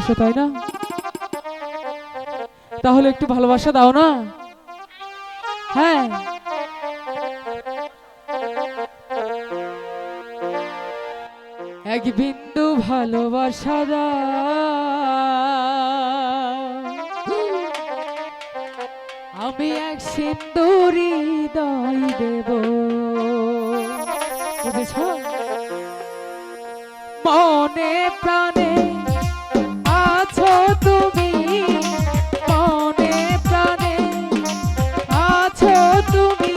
ভালোবাসো তাই না? তাহলে একটু ভালোবাসা দাও না। হ্যাঁ, এক বিন্দু ভালোবাসা দাও, আমি এক সিন্দুর হৃদয় দেব। বুঝেছ? মনে প্রাণে আছো তুমি, মনে প্রাণে আছো তুমি,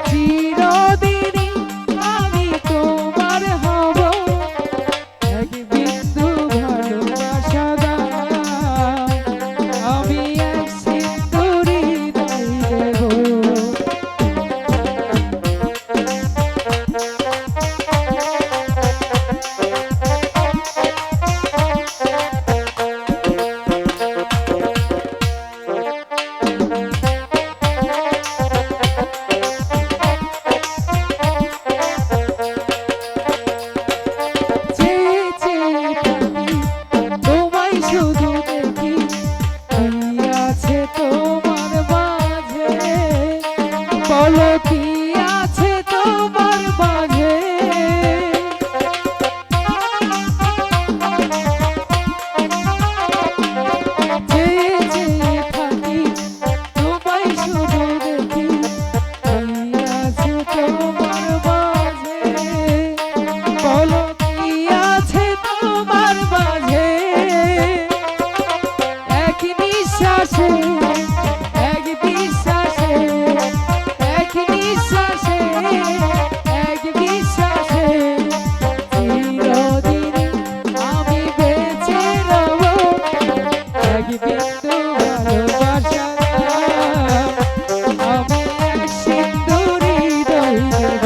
চিরদিনই আমি তোমার হব। এক বিন্দু ভালোবাসা দাও, আমি এক সিন্দুর হৃদয় দেব। বলো কি আছে তোমার মাঝে, চেয়ে চেয়ে থাকি তোমায় শুধু দেখি, কি আছে তোমার মাঝে, বলো কি আছে তোমার মাঝে। এক নিঃশ্বাসে এক বিশ্বাসে, এক নিঃশ্বাসে এক বিশ্বাসে, চিরদিন আমি বেঁচে রব। এক বিন্দু ভালোবাসা দাও, আমি এক সিন্দুর হৃদয় দেব।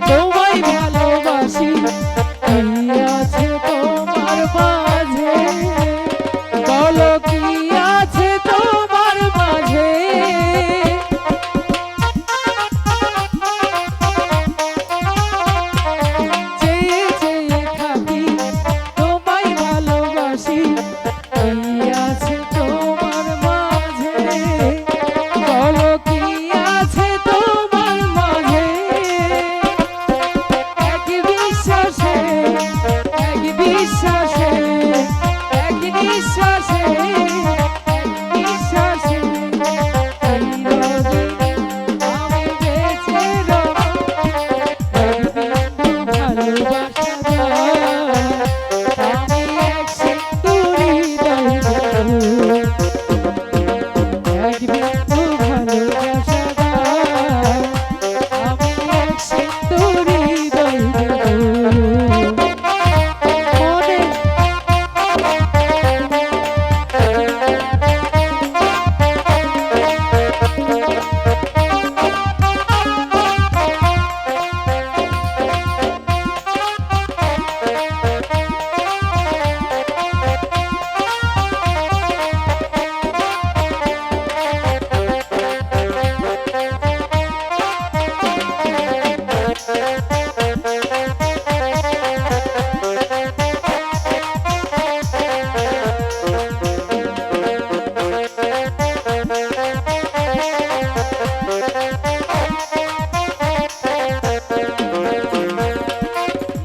তোমায় ভালোবাসি, কি আছে তোমার মাঝে, বলো কি আছে তোমার মাঝে। চেয়ে চেয়ে থাকি তোমায় ভালোবাসি, কি আছে তোমার মাঝে, বলো কি আছে তোমার মাঝে। এক বিশ্বাসে এক বিশ্বাসে, এক নিঃশ্বাসে এক বিশ্বাসে, চিরদিন আমি বেঁচে রব। এক বিন্দু ভালোবাসা দাও, আমি এক সিন্দুর হৃদয় দেব। এক বিন্দু ভালোবাসা দাও, আমি এক সিন্দুর হৃদয় দেব। মনে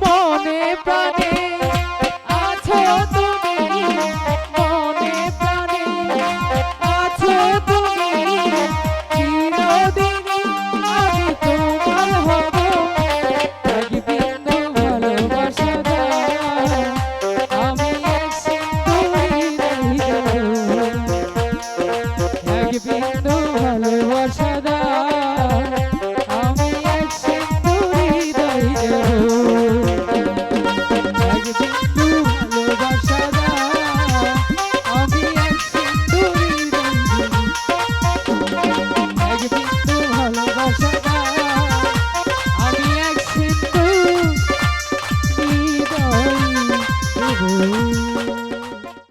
মনে প্রাণে আছো তুমি, মনে প্রাণে আছো তুমি, চিরদিনই আমি তোমার হব। এক বিন্দু ভালোবাসা দাও, আমি এক সিন্দুর হৃদয় দেব। এক বিন্দু ভালো